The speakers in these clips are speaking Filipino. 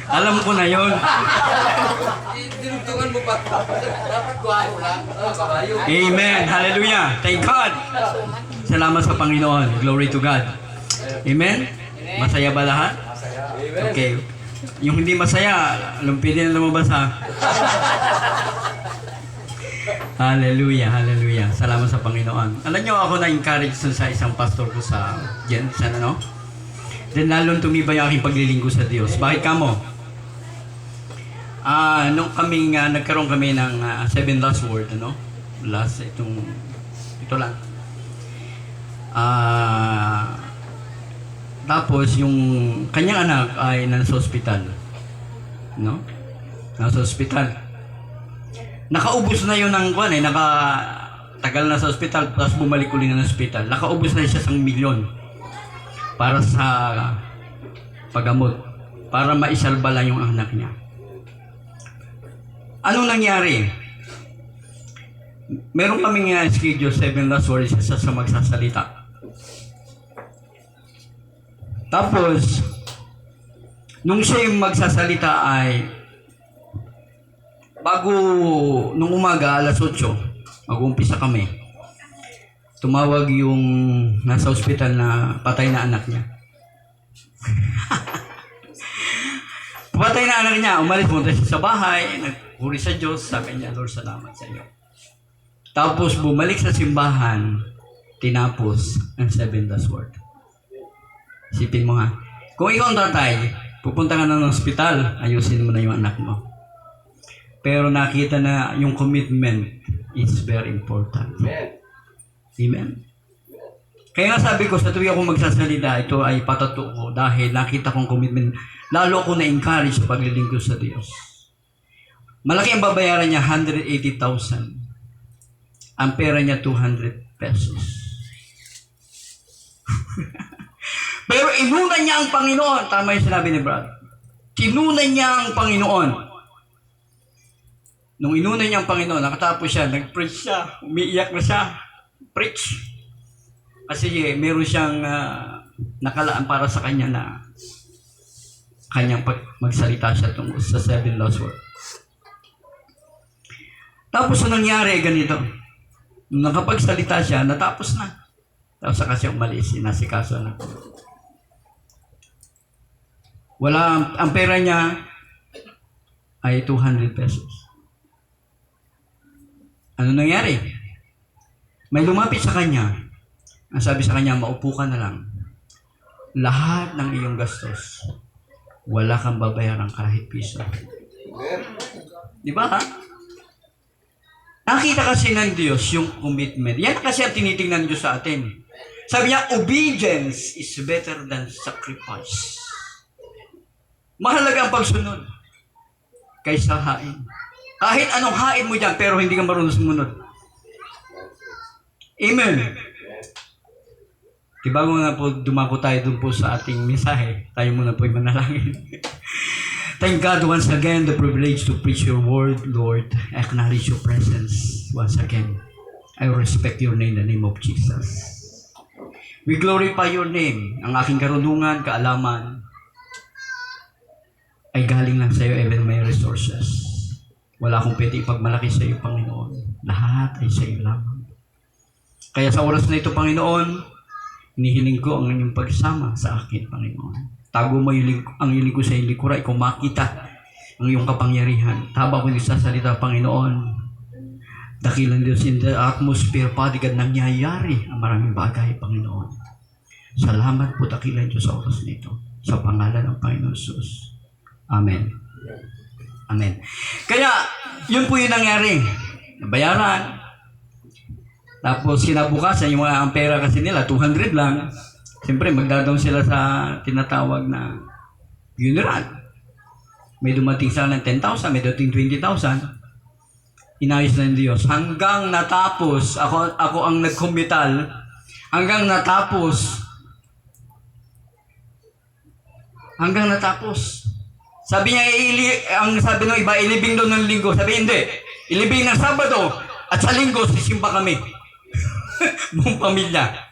Alam ko na yun. Dinugtungan mo pa. Dapat guwapo lang. Kabayo. Amen. Hallelujah. Thank God. Salamat sa Panginoon. Glory to God. Amen. Masaya ba lahat? Okay. Yung hindi masaya, lumpitin na lumabas ha. Hallelujah, hallelujah. Salamat sa Panginoon. Alam niyo, ako na-encourage sa isang pastor ko sa Jensen, ano? Then lalong tumibay ang aking paglilinggo sa Diyos. Bakit ka mo? Nung kaming nagkaroon kami ng 7 last word, ano? Last, ito lang. Tapos yung kanyang anak ay nasa ospital. No? Nasa ospital. Nakaubos na yun ng kwan tagal na sa ospital, tapos bumalik uli na ng ospital. Nakaubos na siya 1 milyon para sa paggamot, para maisalba lang yung anak niya. Anong nangyari? Meron kaming schedule 7 last words sa magsasalita. Tapos, nung siya yung magsasalita ay nung umaga, alas 8, mag-uumpisa kami. Tumawag yung nasa ospital na patay na anak niya. Patay na anak niya, umalis punta siya sa bahay, nagpuri sa Diyos, sabi niya, Lord, salamat sa iyo. Tapos bumalik sa simbahan, tinapos ang 7 last word. Isipin mo ha, kung ikaw ang tatay, pupunta ka na ng ospital, ayusin mo na yung anak mo. Pero nakita na yung commitment is very important. Amen. Amen. Kaya nga sabi ko, sa tuwing ako magsasalita, ito ay patato ko dahil nakita kong commitment. Lalo ako na-encourage sa paglilingkod sa Diyos. Malaki ang babayaran niya, 180,000. Ang pera niya, 200 pesos. Pero inuna niya ang Panginoon. Tama yung sinabi ni Brad. Tinuna niya ang Panginoon. Nung inuna niya ang Panginoon, nakatapos siya, nag-preach siya, umiiyak na siya, preach. Kasi meron siyang nakalaan para sa kanya na kanyang magsalita siya tungkol sa 7 last word. Tapos ang nangyari, ganito. Nung nakapagsalita siya, natapos na. Tapos saka siya umalis, sinasikaso na. Ang pera niya ay 200 pesos. Ano nangyari? May lumapit sa kanya. Ang sabi sa kanya, maupo ka na lang. Lahat ng iyong gastos, wala kang babayaran kahit piso. Di ba ha? Nakita kasi ng Diyos yung commitment. Yan kasi ang tinitingnan ng Diyos sa atin. Sabi niya, obedience is better than sacrifice. Mahalaga ang pagsunod kaysa hain. Kahit anong hain mo dyan, pero hindi ka marunong sumunod. Amen. Bago nga po dumako tayo dun po sa ating mensahe, tayo muna po manalangin. Thank God once again the privilege to preach your word, Lord. I acknowledge your presence once again. I respect your name in the name of Jesus. We glorify your name. Ang aking karunungan, kaalaman, ay galing lang sa iyo, even my resources. Wala akong pwede ipagmalaki sa iyo, Panginoon. Lahat ay sa iyo lamang. Kaya sa oras na ito, Panginoon, hinihiling ko ang inyong pagsama sa akin, Panginoon. Tago mo ang iling ko sa iyong likuran, ikaw makita ang iyong kapangyarihan. Habang ko nagsasalita, Panginoon, dakilang Diyos in the atmosphere, padigad nangyayari ang maraming bagay, Panginoon. Salamat po, dakilang Diyos sa oras na ito. Sa pangalan ng Panginoon Jesus. Amen. Amen. Kaya, yun po yung nangyari. Nabayaran. Tapos, kinabukasan, yung mga pera kasi nila, 200 lang. Siyempre, magdadaw sila sa tinatawag na funeral. May dumating sana ng 10,000, may dumating 20,000. Inayos na ng Diyos. Hanggang natapos, ako ang nagkumital, hanggang natapos. Sabi niya, ang sabi ng iba, ilibing daw ng linggo. Sabi, hindi. Ilibing ng Sabado at sa linggo, sisimba kami. Buong pamilya.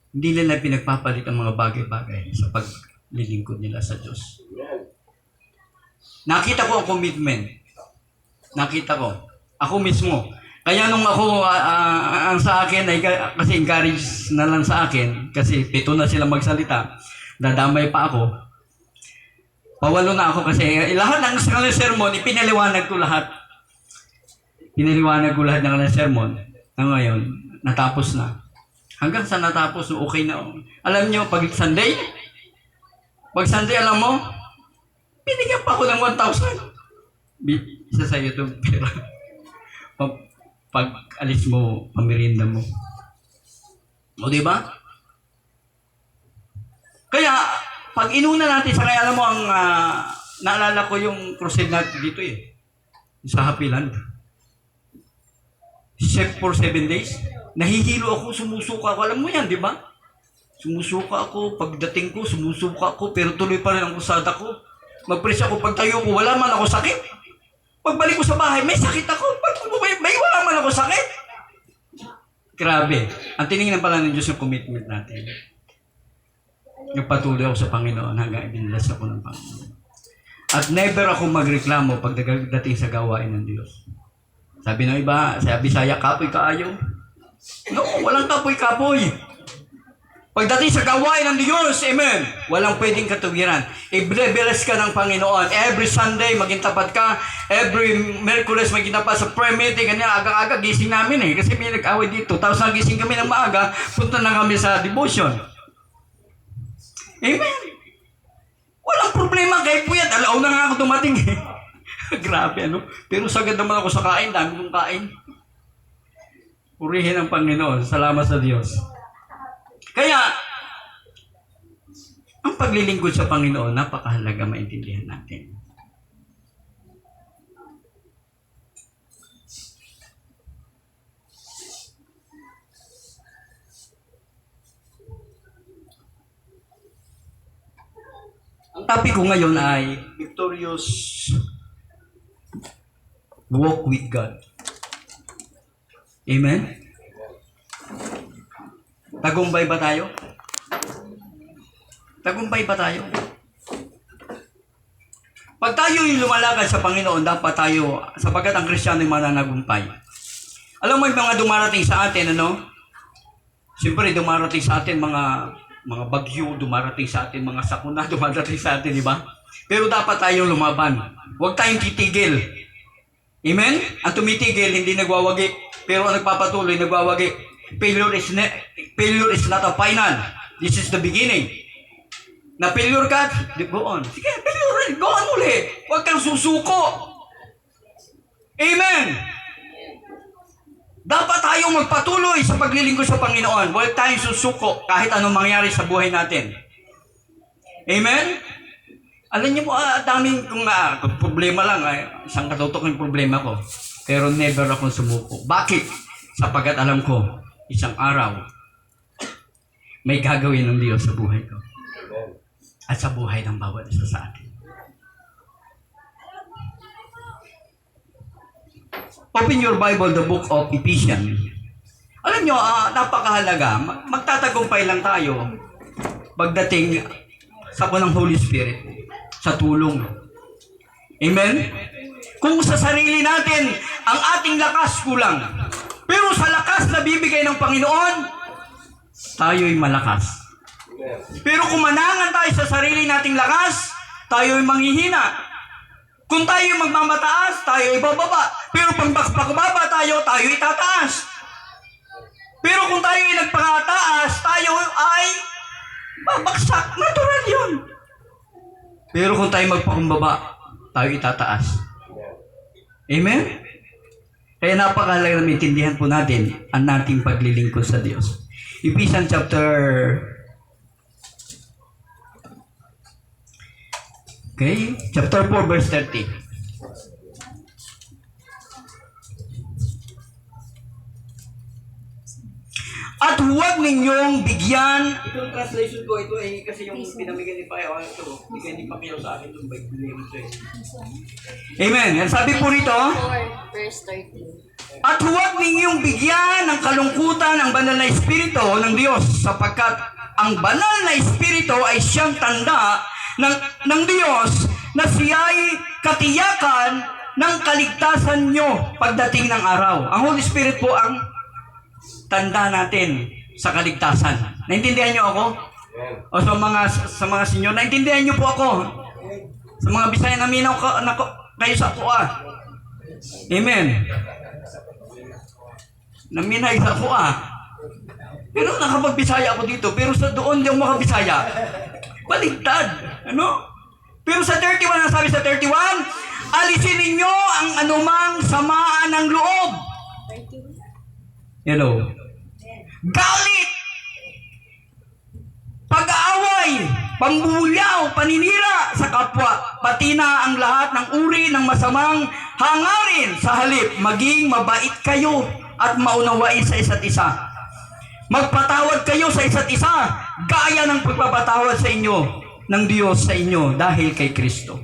Hindi nila pinagpapalit ang mga bagay-bagay sa paglilingkod nila sa Diyos. Nakita ko ang commitment. Nakita ko. Ako mismo. Kaya nung ako, ang sa akin, ay, kasi encourage na lang sa akin, kasi 7 na sila magsalita, dadamay pa ako. Pawalo na ako kasi lahat ng kanilang sermon, ipinaliwanag ko lahat. Pinaliwanag ko lahat ng kanilang sermon. Na ngayon, natapos na. Hanggang sa natapos, okay na. Alam nyo, pag Sunday, alam mo, binigyan pa ako ng 1,000. Isa sa iyo itong pera. Pag alis mo, pamirinda mo. O, diba? Kaya, pag inuna natin, sa kaya alam mo, naalala ko yung crusade natin dito sa Happy Land. Chef for 7 days. Nahihilo ako, sumusuka ako. Alam mo yan, di ba? Sumusuka ako. Pagdating ko, sumusuka ako. Pero tuloy pa rin ang kusada ko. Mag-preach ako. Pagtayo ko, wala man ako sakit. Pagbalik ko sa bahay, may sakit ako. May wala man ako sakit. Grabe. Ang tinignan pala ng Diyos yung commitment natin. Nagpatuloy ako sa Panginoon hanggang ibinilas ako ng Panginoon. At never ako magreklamo pagdating sa gawain ng Diyos. Sabi ng iba, sa Bisaya, kapoy-kaayo. No, walang kapoy-kapoy. Pagdating sa gawain ng Diyos, amen, walang pwedeng katuwiran. I-bless ka ng Panginoon. Every Sunday, maging tapat ka. Every Merkules, maging tapat sa prayer meeting. Kanya, aga-aga, gising namin kasi may nag-away dito. Tapos nagising kami ng maaga, punta na kami sa devotion. Amen. Walang problema kahit puyat. Alaw na nga ako dumating Grabe, ano? Pero sagad naman ako sa kain. Dami kong kain. Purihin ang Panginoon. Salamat sa Diyos. Kaya, ang paglilingkod sa Panginoon, napakahalaga maintindihan natin. Ang topic ko ngayon ay victorious walk with God. Amen? Tagumpay ba tayo? Tagumpay ba tayo? Pag tayo yung lumalakad sa Panginoon, dapat tayo, sapagkat ang Kristiyano ay mananagumpay. Alam mo yung mga dumarating sa atin, ano? Siyempre, dumarating sa atin mga bagyo, dumarating sa atin mga sakuna, dumarating sa atin, di ba? Pero dapat tayong lumaban. Huwag tayong titigil. Amen? Ang tumitigil, hindi nagwawagi. Pero ang nagpapatuloy, nagwawagi. Failure is not a final. This is the beginning. Na failure ka, go on. Sige, failure, go on uli. Huwag kang susuko. Amen? Dapat tayong magpatuloy sa paglilingkod sa Panginoon. Huwag tayong susuko kahit anong mangyari sa buhay natin. Amen? Alam niyo po, daming kung problema lang, isang katutok yung problema ko. Pero never akong sumuko. Bakit? Sapagkat alam ko, isang araw, may gagawin ng Diyos sa buhay ko. At sa buhay ng bawat isa sa atin. Open your Bible, the book of Ephesians. Alam nyo, napakahalaga. Magtatagumpay lang tayo pagdating sa ng Holy Spirit, sa tulong. Amen? Kung sa sarili natin, ang ating lakas kulang. Pero sa lakas na bibigay ng Panginoon, tayo'y malakas. Pero kung manangan tayo sa sarili nating lakas, tayo'y manghihina. Kung tayo'y magmamataas, tayo'y bababa. Pero pag pagbaba tayo, tayo'y tataas. Pero kung tayo'y nagpangataas, tayo ay babaksak. Natural yun. Pero kung tayo magpakumbaba, tayo itataas. Amen? Kaya napakahalaga na maintindihan po natin ang nating paglilingkod sa Diyos. Ephesians chapter 4 verse 30. At huwag ninyong bigyan. Itong translation ko, ito ay kasi yung pinamigay ni Pao. Hindi pa kayo sa akin itong Bible ito eh. Amen. Yan sabi po rito. 4 verse 13. At huwag ninyong bigyan ng kalungkutan ang banal na Espiritu ng Diyos, sapagkat ang banal na Espiritu ay siyang tanda ng Diyos na siya'y katiyakan ng kaligtasan nyo pagdating ng araw. Ang Holy Spirit po ang tanda natin sa kaligtasan. Naintindihan nyo ako? O sa mga senyor, naintindihan nyo po ako? Sa mga Bisaya, naminaw kayo sa ako Amen. Naminay sa ako Pero nakapagbisaya ako dito. Pero sa doon, di ako makabisaya. Baligtad. Ano? Pero sa 31, ang sabi sa 31, alisin ninyo ang anumang samaan ng loob. Hello. Galit. Pag-aaway. Pambubulyaw. Paninira sa kapwa. Pati na ang lahat ng uri ng masamang hangarin. Sa halip, maging mabait kayo at maunawain sa isa't isa. Magpatawad kayo sa isa't isa, gaya ng pagpapatawad sa inyo ng Diyos sa inyo dahil kay Kristo.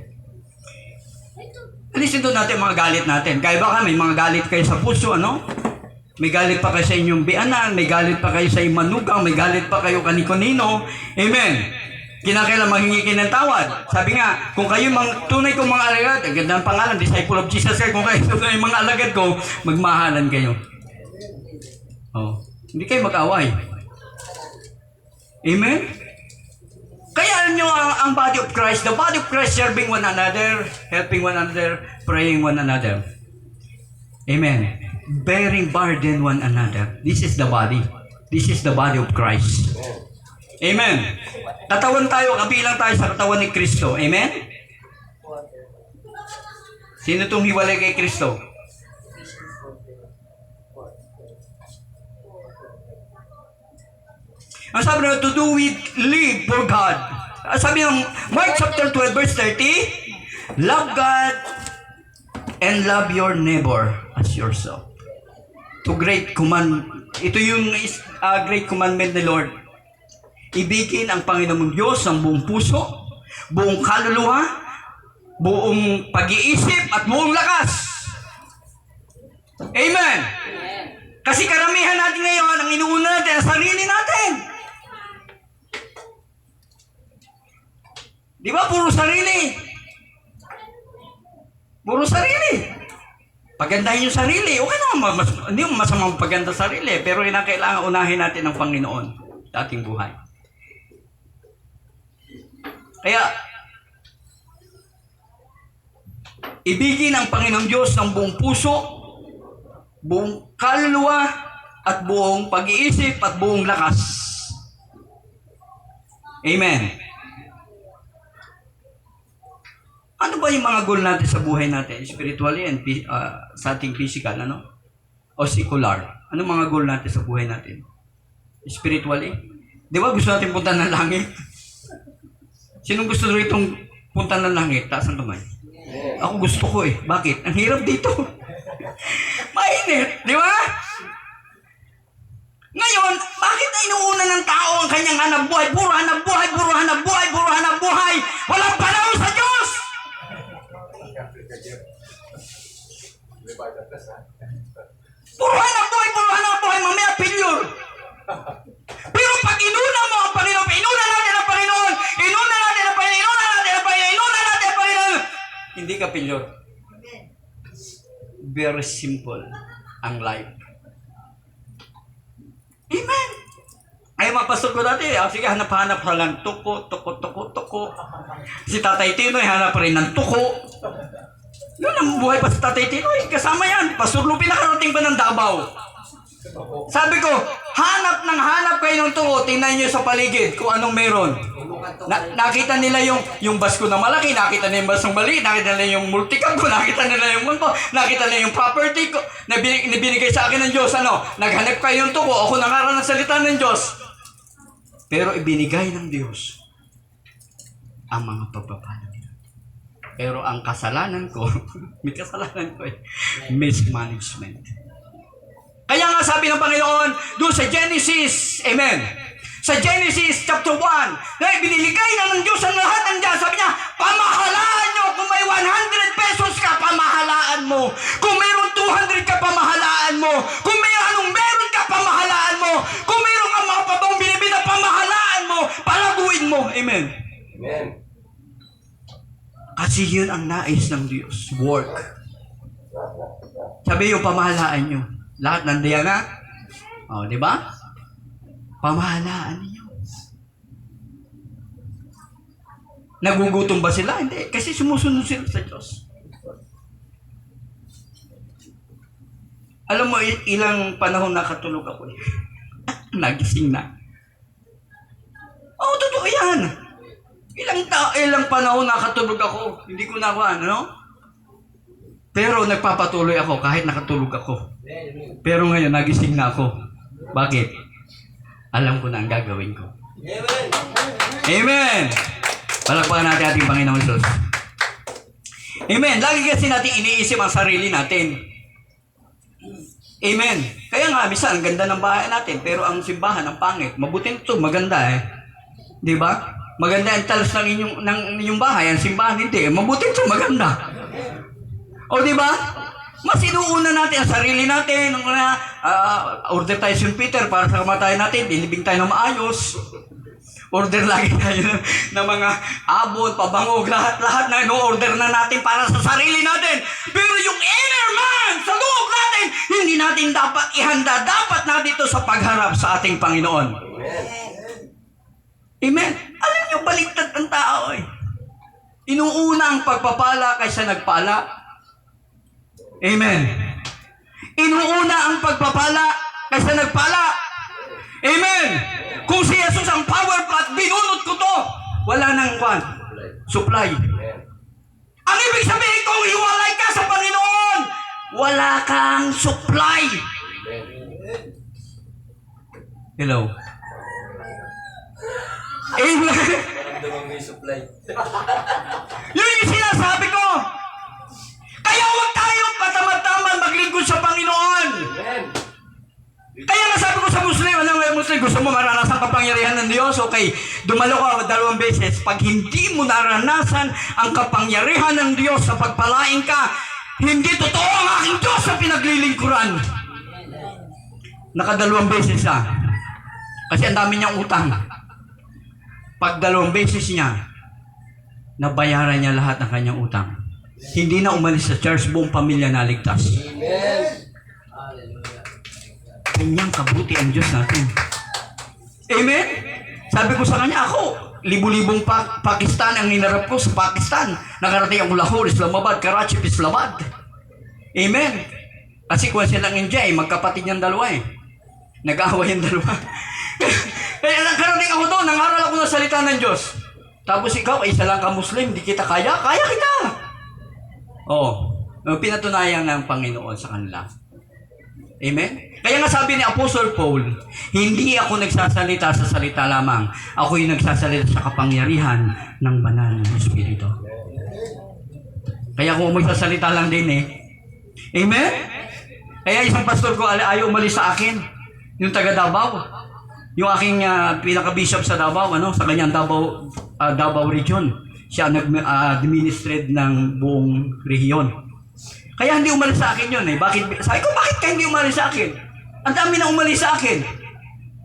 Alisin doon natin mga galit natin. Kaya baka may mga galit kayo sa puso, ano? May galit pa kayo sa inyong bianan, may galit pa kayo sa imanugang, may galit pa kayo kani-kanino. Amen. Kinakailan maghingi kayo ng tawad. Sabi nga, kung kayo tunay kong mga alagad, ang ganda ng pangalan, disciple of Jesus Christ, kung kayo tunay mga alagad ko, magmahalan kayo. Oh. Hindi kayo mag-away. Amen? Kaya alam nyo ang body of Christ, the body of Christ serving one another, helping one another, praying one another. Amen. Bearing burden one another. This is the body. This is the body of Christ. Amen. Katawan tayo, kabilang tayo sa katawan ni Kristo. Amen? Sino itong hiwalay kay Kristo? Ang sabi na, to do with live for God. Ang sabi ng Mark chapter 12 verse 30, love God and love your neighbor as yourself. Ito yung great commandment ni Lord. Ibigin ang Panginoong Diyos ng buong puso, buong kaluluwa, buong pag-iisip at buong lakas. Amen. Kasi karamihan natin ngayon, ang inuuna natin, ang sarili natin. Di ba? Puro sarili. Puro sarili. Pagandahin yung sarili. Okay naman, hindi mo masamang paganda sarili. Pero kailangan unahin natin ang Panginoon sa ating buhay. Kaya, ibigin ang Panginoong Diyos ng buong puso, buong kaluluwa, at buong pag-iisip, at buong lakas. Amen. Ano ba yung mga goal natin sa buhay natin? Spiritually and sa ating physical, ano? O secular? Ano mga goal natin sa buhay natin? Spiritually? Di ba gusto natin punta ng langit? Sinong gusto rito punta ng langit? Taas ang kamay. Ako gusto ko Bakit? Ang hirap dito. Mainit. Di ba? Ngayon, bakit na inuuna ng tao ang kanyang hanap buhay? Puro hanap buhay, puro hanap buhay, puro hanap buhay. Walang panahon sa Diyos! Puro hanap buhay, mamaya failure. Pero pag inuna mo ang Panginoon, inuna natin ang Panginoon, hindi ka failure. Very simple ang life. Amen. Ay, mga pastor ko dati, sige, hanap-hanap lang tuko. Si Tatay Tinoy, hanap rin ng tuko. Yun ang buhay pa sa Tatay Tinoy. Kasama yan. Pastor Lupi, nakarating pa ng Davao. Sabi ko, hanap kayo ng tuko. Tingnan nyo sa paligid kung anong meron. Nakita nila yung basko na malaki, nakita nila yung baskong maliit, nakita nila yung multicam ko, nakita nila yung ko, nakita nila yung property ko, na binigay sa akin ng Diyos. Naghanap kayo ng tuko. Ako nangaral ng salita ng Diyos. Pero ibinigay ng Diyos ang mga pagpapala nila. Pero ang kasalanan ko, may kasalanan ko mismanagement. Kaya nga sabi ng Panginoon, doon sa Genesis, amen, sa Genesis chapter 1, na biniligay na ng Diyos ang lahat ng Diyos. Sabi niya, pamahalaan nyo. Kung may 100 pesos ka, pamahalaan mo. Kung mayroon 200 ka, pamahalaan mo. Kung may anong meron ka, pamahalaan mo. Kung mayroon ka mga pabong binibida, pamahalaan mo. Palaguin mo. Amen. Amen. Kasi yun ang nais ng Diyos. Work. Sabi yung pamahalaan nyo. Lahat nandiyan na. O, di ba? Pamahalaan niyo. Nagugutom ba sila? Hindi. Kasi sumusunod sila sa Diyos. Alam mo, ilang panahon nakatulog ako. Nagising na. Oo, totoo yan. Ilang panahon nakatulog ako. Hindi ko na ano? Pero nagpapatuloy ako kahit nakatulog ako. Pero ngayon, nagising na ako. Bakit? Alam ko na ang gagawin ko. Amen. Amen! Palakpakan natin ating Panginoong Diyos. Amen! Lagi kasi natin iniisip ang sarili natin. Amen! Kaya nga, minsan, ang ganda ng bahay natin, pero ang simbahan, ang pangit. Mabuti ito, maganda eh. Di ba? Maganda ang talos ng inyong bahay, ang simbahan hindi. Mabuti ito, maganda. O di ba? Mas inuuna natin ang sarili natin. Order tayo St. Peter para sa kamatayan natin. Dilibing tayo ng maayos. Order lagi tayo ng mga abon, pabangog, lahat na ino-order na natin para sa sarili natin. Pero yung inner man sa loob natin, hindi natin dapat ihanda. Dapat natin ito sa pagharap sa ating Panginoon. Amen. Alam niyo, baliktad ng tao eh. Inuuna ang pagpapala kaysa nagpala. Amen. Inuuna ang pagpapala kaysa nagpala. Amen. Kung si Jesus ang power plant, binunot ko to. Wala nang supply. Ang ibig sabihin kung hiwalay ka sa Panginoon, wala kang supply. Hello. Amen. May supply. Yun yung sinasabi ko. Kaya huwag tayong patamad-tamad maglingkod sa Panginoon. Kaya nasabi ko sa Muslim, Muslim, gusto mo maranasan kapangyarihan ng Diyos? Okay, dumalo ka 2 beses. Pag hindi mo naranasan ang kapangyarihan ng Diyos sa pagpalain ka, hindi totoo ang aking Diyos sa pinaglilingkuran. 2 beses siya. Kasi ang dami niyang utang. Pag 2 beses niya, nabayaran niya lahat ng kanyang utang. Hindi na umalis sa church, buong pamilya naligtas. Kanyang kabuti ang Diyos natin. Amen? Sabi ko sa kanya, ako, libu-libong Pakistan ang ninarap ko sa Pakistan. Nakarating ako Lahore, Islamabad, Karachi, Islamabad. Amen? Kasi kung silang India, magkapatid niyang dalawa eh. Nag-aaway yung dalawa. Kaya nakarating ako doon, nangaral ako ng salita ng Diyos. Tapos ikaw, isa lang ka Muslim, di kita kaya? Kaya kita! Oo. Pinatunayan ng Panginoon sa kanila. Amen? Kaya nga sabi ni Apostle Paul, hindi ako nagsasalita sa salita lamang. Ako yung nagsasalita sa kapangyarihan ng banal ng Espiritu. Kaya kung magsasalita lang din eh. Amen? Kaya isang pastor ko ayaw umalis sa akin. Yung taga Davao. Yung aking pinaka-bishop sa Davao, sa kanyang Davao region. Siya nag-administrate ng buong rehiyon. Kaya hindi umalis sa akin yun eh. Sabi ko, bakit ka hindi umalis sa akin? Ang dami na umalis sa akin.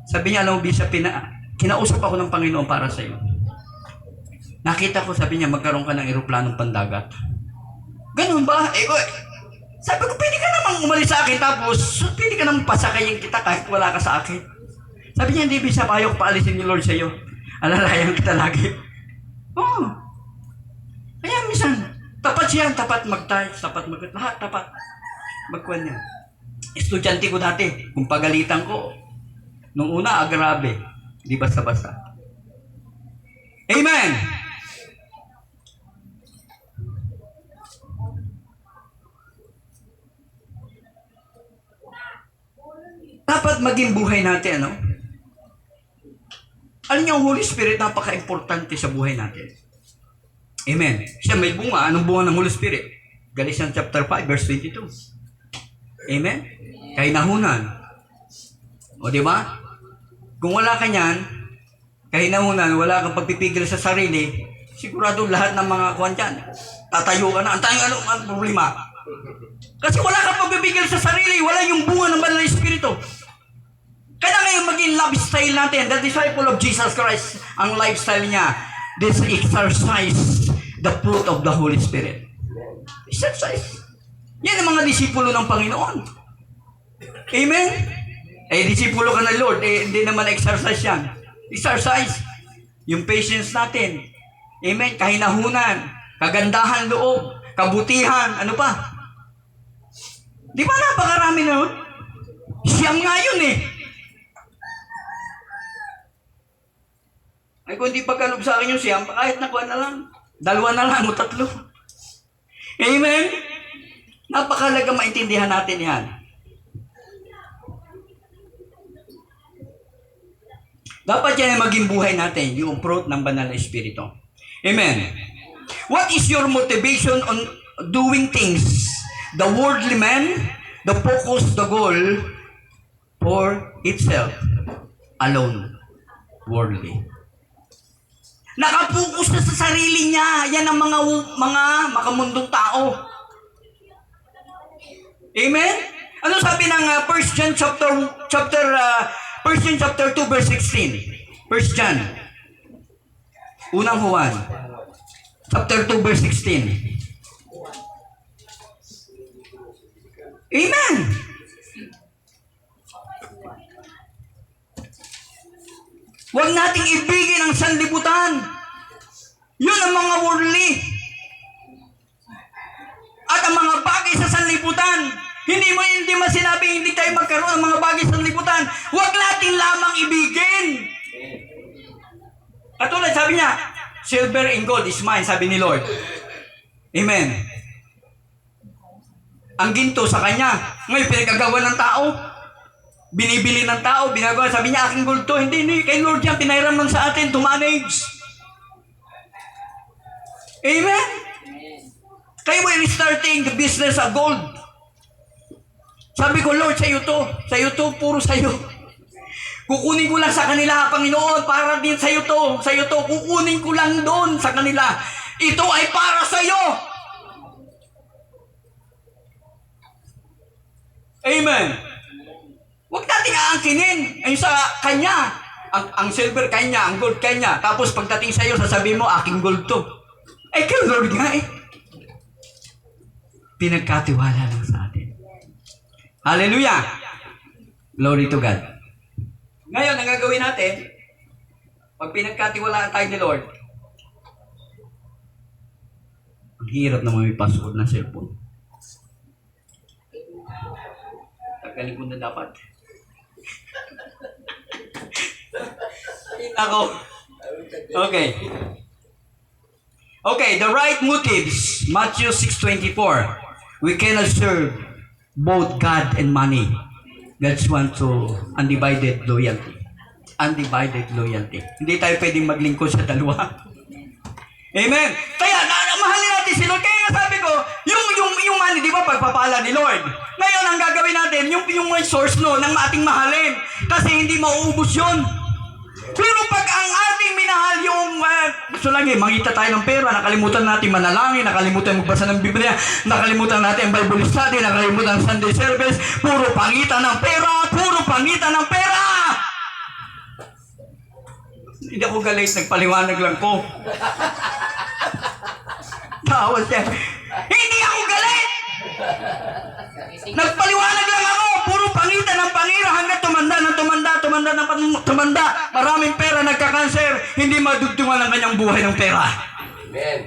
Sabi niya, alam mo, Bishop, kinausap ako ng Panginoon para sa iyo. Nakita ko, sabi niya, magkaroon ka ng eroplanong pandagat. Ganun ba? Sabi ko, pwede ka namang umalis sa akin, tapos pwede ka namang pasakayin kita kahit wala ka sa akin. Sabi niya, hindi, Bishop, ayaw ko paalisin ni Lord sa iyo. Alalayan kita lagi. Oo. Kaya minsan, tapat siya, tapat mag-tithe, tapat lahat tapat. Magkuhan niya. Estudyante ko dati, kung pagalitan ko, nung una, grabe. Di basta-basta. Amen! Dapat maging buhay natin, ano? Alam niyo, ang Holy Spirit, napaka-importante sa buhay natin. Amen. Siya may bunga. Anong bunga ng Holy Spirit? Galatians chapter 5, verse 22. Amen? Kahinahunan. O, di ba? Kung wala ka niyan, kahinahunan, wala kang pagpipigil sa sarili, sigurado lahat ng mga kuwan dyan, tatayo ka na. Ang problema? Kasi wala kang pagpipigil sa sarili, wala yung bunga ng banal na Espiritu. Kaya ngayon maging lifestyle natin, the disciple of Jesus Christ, ang lifestyle niya, this exercise the fruit of the Holy Spirit. Exercise. Yan ang mga disipulo ng Panginoon. Amen? Disipulo ka ng Lord, hindi naman exercise yan. Exercise. Yung patience natin. Amen? Kahinahunan, kagandahan loob, kabutihan, ano pa? Di ba napakarami na yun? Siyam nga yun eh. Ay kung di pagkalob sa akin yung siyam, kahit nakuha na lang. 2 na lang o 3. Amen? Napakalaga maintindihan natin yan. Dapat yan ay maging buhay natin, yung fruit ng banal na Espiritu. Amen. What is your motivation on doing things? The worldly man, the focus, the goal for itself alone. Worldly. Nakapokus na sa sarili niya. Yan ang mga makamundong tao. Amen? Ano sabi ng 1 John chapter 2 verse 16? 1 John. Unang Juan. Chapter 2 verse 16. Amen. Huwag nating ibigin ang sanlibutan. Yun ang mga worldly. At ang mga bagay sa sanlibutan. Hindi mo sinabi hindi tayo magkaroon ng mga bagay sa sanlibutan. Huwag nating lamang ibigin. Katulad sabi niya, silver and gold is mine, sabi ni Lord. Amen. Ang ginto sa kanya. Ngayon, pinagagawa ng tao. Binibili ng tao, binagawa. Sabi niya, aking gold to. Hindi. Kay Lord yan, pinairam lang sa atin to manage. Amen? Kayo mo starting the business of gold. Sabi ko, Lord, sa'yo to. Sa'yo to, puro sa'yo. Kukunin ko lang sa kanila, Panginoon, para din sa'yo to. Sa'yo to, kukunin ko lang doon sa kanila. Ito ay para sa'yo. Amen. Huwag nating aangkinin. Ay sa kanya. Ang silver kanya, ang gold kanya. Tapos pagdating sa'yo, sasabihin mo, aking gold to. Ay, kay Lord nga eh. Pinagkatiwala lang sa atin. Hallelujah! Glory to God. Ngayon, ang gagawin natin, pag pinagkatiwalaan tayo ni Lord, ang hirap naman may password ng cellphone. Tanggalin ko na dapat. Ako. Okay. Okay, the right motives. Matthew 6:24. We cannot serve both God and money. That's one to undivided loyalty. Undivided loyalty. Hindi tayo pwedeng maglingkod sa dalawa. Amen. Kaya, mahalin natin si Lord. Kaya nga sabi ko, yung money, di ba, pagpapala ni Lord. Ngayon, ang gagawin natin, yung source no, ng ating mahalin. Kasi hindi mauubos yun. Pero pag ang ating minahal yung, gusto lang makita tayo ng pera, nakalimutan natin manalangin, nakalimutan magbasa ng Biblia, nakalimutan natin ang Bible study, nakalimutan ang Sunday service, puro pangitan ng pera, puro pangitan ng pera! Hindi ako galit, nagpaliwanag lang ko. Tawa siya. Hindi ako galit! Nagpaliwanag lang ako, puro pangitan ng pangira hanggang tumanda. Maraming pera, nagka-cancer, hindi madugtungan ang kanyang buhay ng pera. Amen.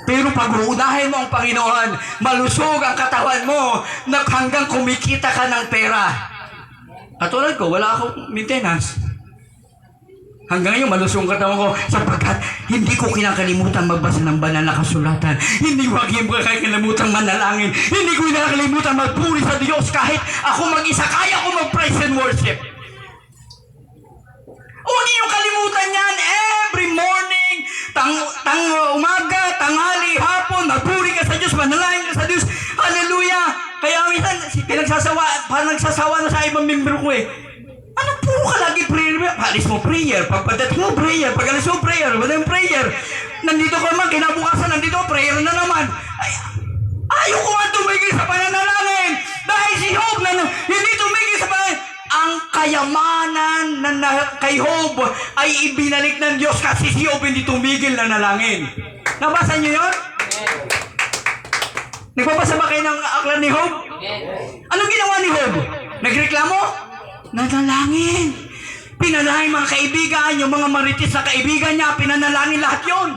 Pero pag uunahin mo ang Panginoon, malusog ang katawan mo na hanggang kumikita ka ng pera. Katulad ko, wala akong maintenance. Hanggang ngayon, malusong katawan ko sapagkat hindi ko kinakalimutan magbasa ng banal na kasulatan. Hindi ko kinakalimutan manalangin. Hindi ko kinakalimutan magpuri sa Diyos kahit ako mag-isa. Kaya ko mag-praise and worship. Huwag niyong kalimutan yan. Every morning, umaga, tanghali, hapon, magpuri ka sa Diyos, manalangin ka sa Diyos. Hallelujah! Kaya minsan, parang nagsasawa na sa ibang membro ko eh. Ano puro ka lagi prayer? Alis mo prayer, pagpadating mo prayer, pag-alis mo prayer, walang prayer. Nandito ka naman, kinabukasan, nandito prayer na naman. Ayaw ko nga tumigil sa pananalangin. Dahil si Job na hindi tumigil sa pananalangin. Ang kayamanan na kay Job ay ibinalik ng Diyos kasi si Job hindi tumigil na nalangin. Nabasa niyo yun? Nagpapasa ba kayo ng aklat ni Job? Anong ginawa ni Job? Nagreklamo? Nanalangin. Pinalangin mga kaibigan, yung mga maritis na kaibigan niya, pinanalangin lahat yon.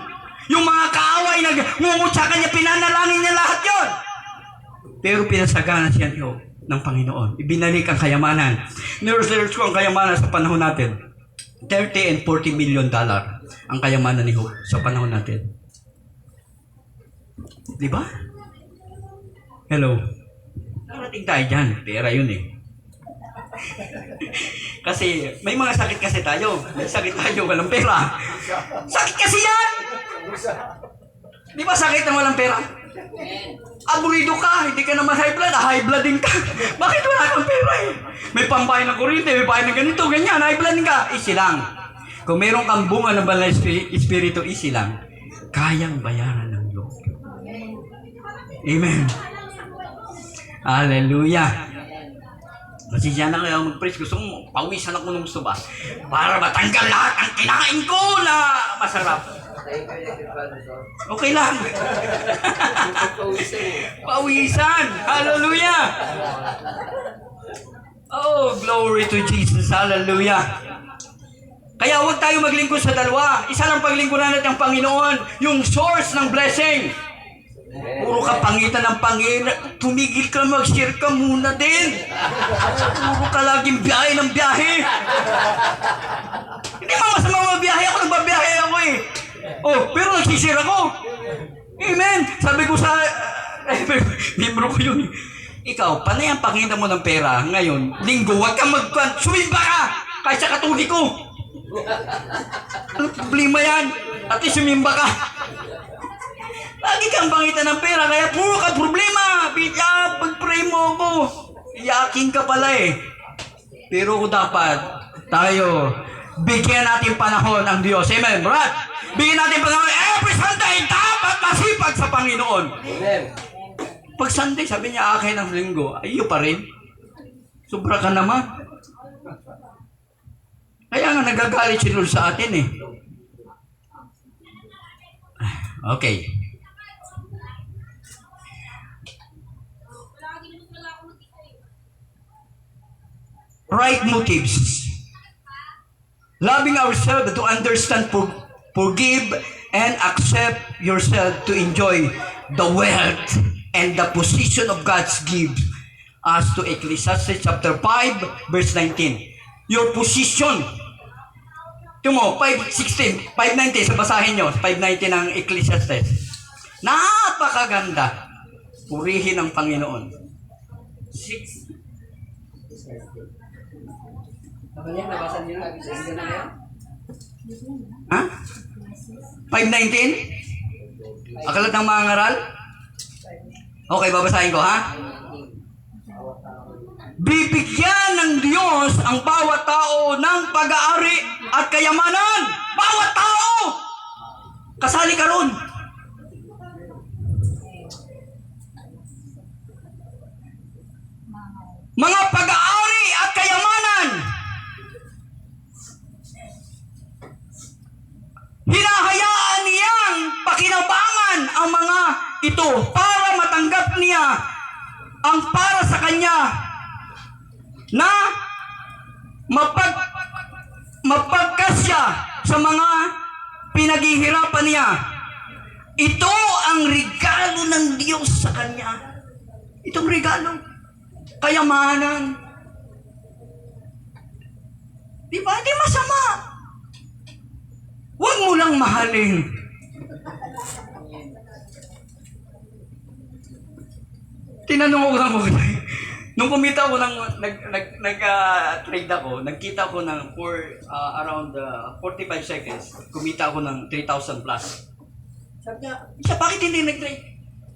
Yung mga kaaway, nagngungutsa sa kanya, pinanalangin niya lahat yon. Pero pinasagana siya ni Job ng Panginoon. Ibinalik ang kayamanan. Niresearch ko ang kayamanan sa panahon natin. 30 and 40 million dollar ang kayamanan ni Job sa panahon natin. Di ba? Hello? Narating tayo dyan. Pera yun eh. Kasi may mga sakit kasi tayo. May sakit tayo, walang pera. Sakit kasi yan! Di ba sakit na walang pera? Aburido ka, hindi ka naman high blood, high blood din ka. Bakit wala kang pera eh? May pambayad ng kuryente, may bayad ng ganito, ganyan, high blood din ka. Easy lang. Kung mayroong kang bunga ng banal na espiritu, easy lang. Kayang bayaran ng Lord. Amen. Hallelujah. Kasi siya na kaya mag-preach. Gusto mo, pawisan ako ng gusto ba? Para matanggal lahat ang kinain ko na masarap. Okay lang. Pawisan. Hallelujah. Oh, glory to Jesus. Hallelujah. Kaya huwag tayo maglingkod sa dalawa. Isa lang paglingkuran natin ang Panginoon. Yung source ng blessing. Puro ka pangitan ng Panginoon. Tumigil ka, mag-share ka muna din. Puro ka laging biyahe ng biyahe. Hindi mo masama mabiyahe ako, nagbabiyahe ako eh. Oh, pero nagsishare ako. Amen. Sabi ko sa membro ko yun. Ikaw, panay ang pakita mo ng pera ngayon, linggo, huwag kang sumimba ka kahit sa katugi ko. Ano problema yan? At sumimba ka. Lagi kang pangitan ng pera, kaya puro ka problema. Pag-pray mo ako. Iyakin ka pala eh. Pero dapat tayo, bigyan natin panahon ang Diyos. Amen, brad? Bigyan natin panahon. Every Sunday, dapat masipag sa Panginoon. Amen. Pag Sunday, sabi niya, akin ang linggo. Iyo pa rin. Sobra ka naman. Kaya nga nagagalit si Lord sa atin eh. Okay. Right motives. Loving ourselves to understand, forgive, and accept yourself to enjoy the wealth and the position of God's gift as to Ecclesiastes chapter 5 verse 19. Your position. Ito mo, 5:16, 5:19 sa basahin nyo, 5:19 ng Ecclesiastes. Napakaganda. Purihin ang Panginoon. 6. Nabasa niyo na? Ha? 5:19? Akalat ng mga ngaral? Okay, babasahin ko, ha? Bibigyan ng Diyos ang bawat tao ng pag-aari at kayamanan. Bawat tao! Kasali ka ron. Mga pag-aari at kayamanan. Hinahayaan niyang pakinabangan ang mga ito para matanggap niya ang para sa kanya na mapagkasya sa mga pinaghihirapan niya. Ito ang regalo ng Diyos sa kanya. Itong regalo. Kayamanan. Di ba? Di masama. Huwag mo lang mahalin. Tinanong ko lang nung kumita ko ng trade ako, nagkita ko ng around 45 seconds, kumita ako ng 3,000 plus. Sabi niya, siya, bakit hindi nag-trade?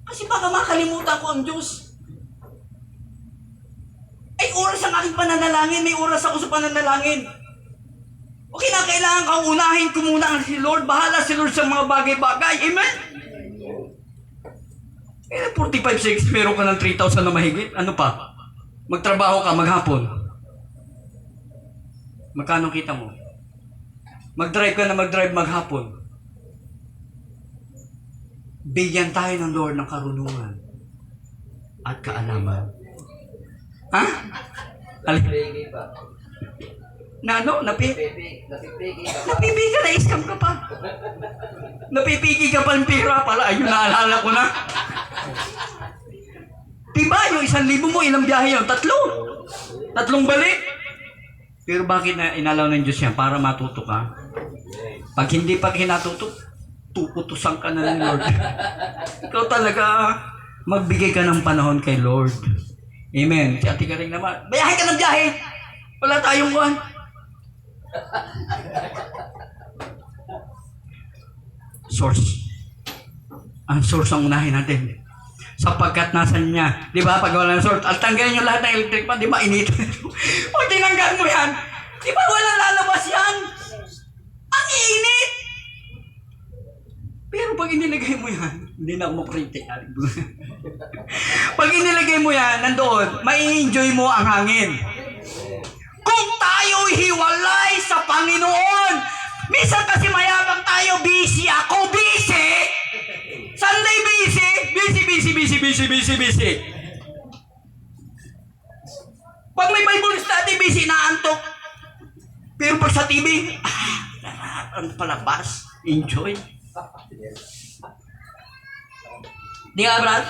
Kasi baka makalimutan ko ang Diyos. Ay, oras ang aking pananalangin, may oras ako sa pananalangin. O kinakailangan kang unahin ko muna ang si Lord. Bahala si Lord sa mga bagay-bagay. Amen? Eh, 45-6, meron ka ng 3,000 na mahigit. Ano pa? Magtrabaho ka maghapon. Magkano kita mo? Mag-drive ka na mag-drive maghapon. bigyan tayo ng Lord ng karunungan at kaalaman. Ha? Napipigay pa. Na ano? Napipigay ka pa. Napipigay ka, na-scam ka pa. Napipigay ka pa ng pera pala. Ayun, naalala ko na. Diba, yung 1,000 mo, ilang biyahe yun? 3? 3 balik? Pero bakit na inalaw ng Diyos yan? Para matuto ka. Pag hindi pa kinatuto, tuputusan ka na ng Lord. Ikaw talaga, magbigay ka ng panahon kay Lord. Amen. Si Ate Garing naman, biyahe ka ng biyahe. Wala tayong kuhan. Source. Ang source ang unahin natin. Sapagkat nasan niya. Di ba? Pag wala ng source, at tanggalin yung lahat ng electric fan, di ba? Init. O tinanggal mo yan. Di ba wala lalabas yan? Ang init! Pero pag inilagay mo yan, hindi na ako makritik. Pag inilagay mo yan, nandoon, mai-enjoy mo ang hangin. Kung tayo hiwalay sa Panginoon, minsan kasi mayabang tayo, busy ako, busy! Sunday busy, busy. Pag may Bible study, busy, naantok. Pero pag sa TV, ang palabas, enjoy. Di nga, Brad?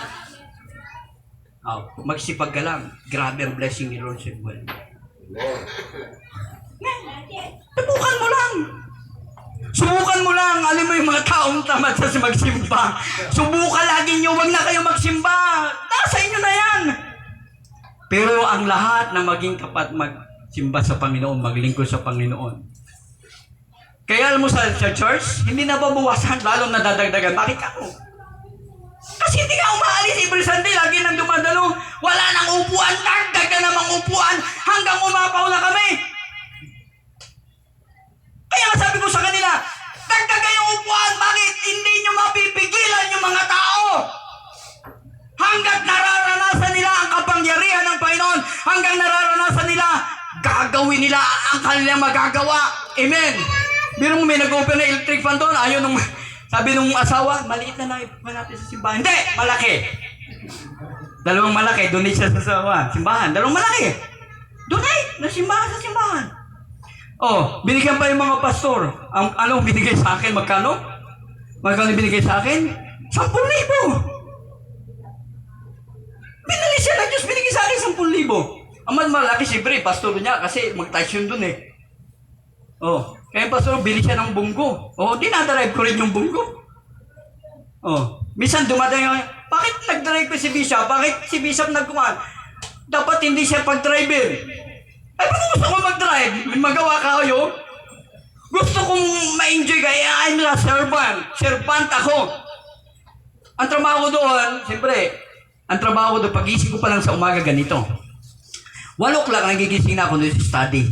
Oh, magsipag ka lang. Grabe ang blessing ni Lord sa buwan. Subukan mo lang. Alam mo yung mga taong tamad sa magsimba. Subukan lagi nyo. Wag na kayo magsimba. Sa inyo na yan. Pero ang lahat na maging kapat magsimba sa Panginoon, maglingkod sa Panginoon. Kaya alam mo sa church, hindi na babawasan, lalong nadadagdagan. Bakit ako? Kasi hindi nga umaalis every Sunday, lagi nang dumadalo. Wala nang upuan, dagdag na namang upuan, hanggang umapaw na kami. Kaya nga sabi ko sa kanila, dagdag kayong upuan, bakit hindi nyo mapipigilan yung mga tao? Hanggat nararanasan nila ang kapangyarihan ng Panginoon, hanggang nararanasan nila, gagawin nila ang kanilang magagawa. Amen. Pero may nag-open na electric fan doon, ayaw nung, sabi nung asawa, maliit na lang ipan natin sa simbahan. Hindi, malaki. Dalawang malaki, donate siya sa simbahan. Dalawang malaki. Donate na simbahan sa simbahan. Oh, binigyan pa yung mga pastor. Ang anong binigay sa akin, magkano? Magkano binigay sa akin? 10,000. Binili siya ng Diyos, binigay sa akin 10,000. Ang malaki, siyempre, pastor niya, kasi mag-touch yun dun eh. Oh, kaya pastor, bili siya ng bunggo. Oh, dinadrive ko rin yung bunggo. Oh, minsan dumating yung, bakit nag-drive ko si Bishop? Bakit si Bishop nagkuhan? Dapat hindi siya pag-driver. Ay, kung gusto ko mag-drive, may magawa kayo. Gusto kong ma-enjoy kaya I'm a servant. Servant ako. Ang trabaho ko doon, siyempre, ang trabaho ko doon, pagising ko pa lang sa umaga ganito. 8 o'clock, nagigising na ako doon sa study.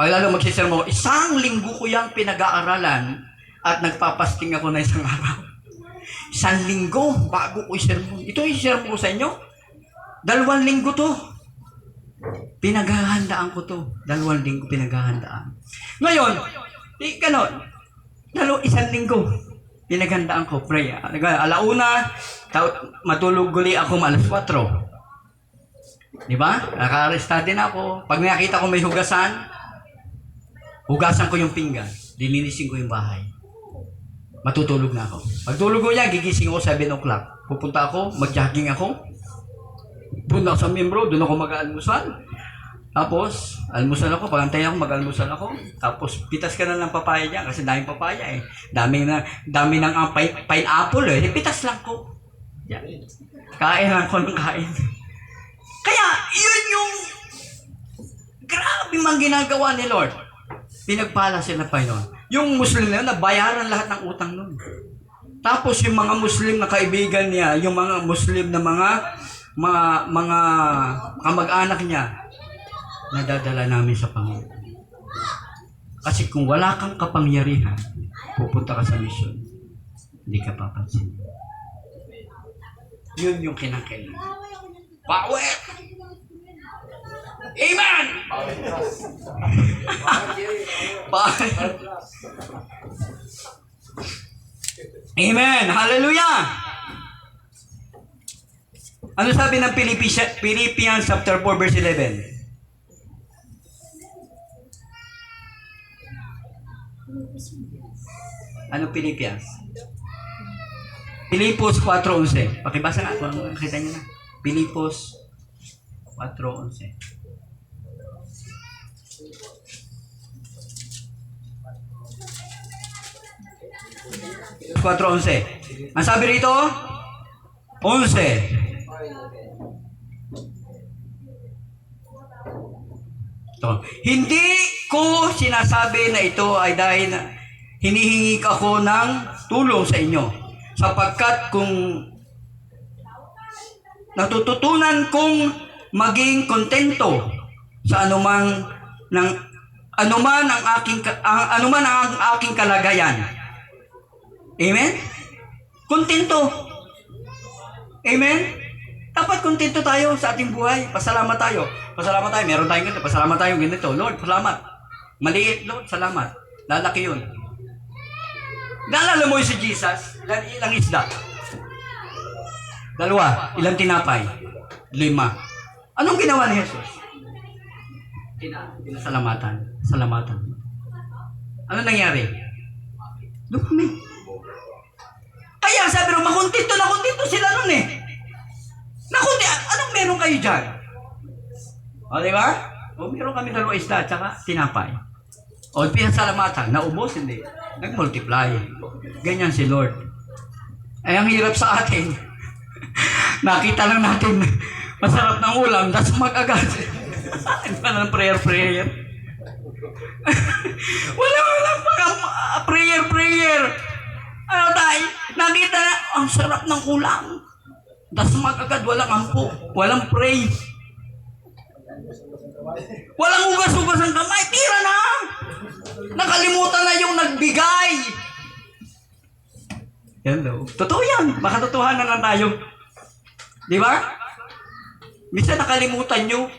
Pag lalo magsisermo, 1 linggo ko yung pinag-aaralan at nagpapasting ako na 1 araw. 1 linggo bago ko isermo. Ito yung sermo ko sa inyo. 2 linggo to. Pinaghahandaan ko to. 2 linggo pinaghahandaan. Ngayon, ganon. 1 linggo. Pinaghandaan ko. Pray. Alauna, matulog guli ako alas 4. Diba? Naka-study na ako. Pag nakita ko may hugasan ko yung pinggan, lilinisin ko yung bahay. Matutulog na ako. Pagtulog ko yan, gigising ako 7 o'clock. Pupunta ako, mag-jogging ako. Punta ako sa membro, doon ako mag-almusal. Tapos, almusal ako, pagantay ako, mag-almusal ako. Tapos, pitas ka na ng papaya dyan, kasi daming papaya eh. Dami ng pineapple eh. Pitas lang ko. Yan. Kain lang ko ng kain. Kaya, yun yung grabe mang ginagawa ni Lord. Pinagpala sila pa yun. Yung Muslim na yun, nabayaran lahat ng utang nun. Tapos yung mga Muslim na kaibigan niya, yung mga Muslim na mga kamag-anak niya, nadadala namin sa Panginoon. Kasi kung wala kang kapangyarihan, pupunta ka sa mission, hindi ka papansin. Yun yung kinakailangan. Power! Amen! Power! Amen! Hallelujah! Ano sabi ng Philippians chapter 4 verse 11? Ano Philippians? Pilipos 4:11. Pakibasa nga kung nakita niyo na. Pilipos 4:11. Ang sabi rito, 11. Ito. Hindi ko sinasabi na ito ay dahil hinihingi ako ng tulong sa inyo. Sapagkat kung natututunan kong maging kontento sa anuman ang aking kalagayan. Amen? Kontento. Amen? Dapat kontento tayo sa ating buhay. Pasalamat tayo. Pasalamat tayo. Meron tayong ganito. Pasalamat tayo ganito. Lord, salamat. Maliit, Lord, salamat. Lalaki yun. Naalala mo si Jesus? Ilang isda? 2. Ilang tinapay? 5. Anong ginawa ni Jesus? Salamatan. Salamatan. Ano nangyari? Dumami. Kaya sabi nung makontento sila nun eh. Anong meron kayo dyan? O, di ba? O, meron kami 2 isda at saka tinapay. O, pinasalamatan. Naubos, hindi. Nag-multiply. Ganyan si Lord. Ay, ang hirap sa atin. Nakita lang natin masarap ng ulam, tas mag-agad. Ano pa ng prayer? wala pa prayer. Ano tayo? Nakita na, ang sarap ng ulam. Tas mag-agad, walang ampo, walang pray. Walang ugas-ugas ang kamay, tira na! Nakalimutan na yung nagbigay. Yan daw. Totoo yan. Makatotohanan lang tayo. Di ba? Minsan nakalimutan nyo.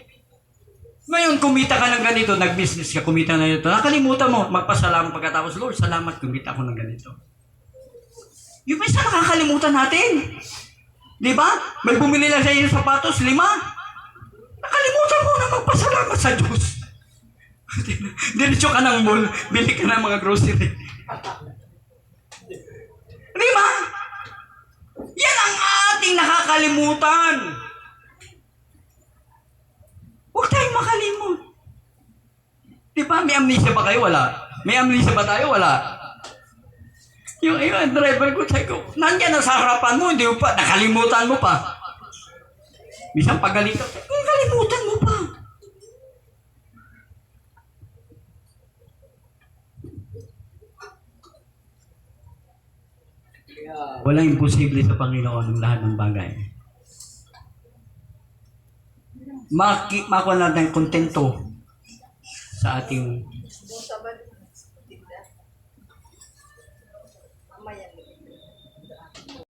Ngayon, kumita ka ng ganito, nag-business ka, kumita na ito. Nakalimutan mo, magpasalamat pagkatapos, Lord, salamat, kumita ako ng ganito. Yung minsan nakakalimutan natin. Di ba? May bumili lang sa iyo ng sapatos, 5. Nakalimutan mo na magpasalamat sa Diyos. Diretso ka ng mall, bili ka ng mga grocery. Di ba? Yan ang ating nakakalimutan. Huwag tayong makalimot. Di ba? May amnesia ba kayo? Wala. May amnesia ba tayo? Wala. Yung driver ko, sabi ko, nandiyan na sa harapan mo, hindi mo pa, nakalimutan mo pa. Minsan pagalitan, nakalimutan mo pa. Walang imposible sa Panginoon ng lahat ng bagay. Makuha natin kontento sa ating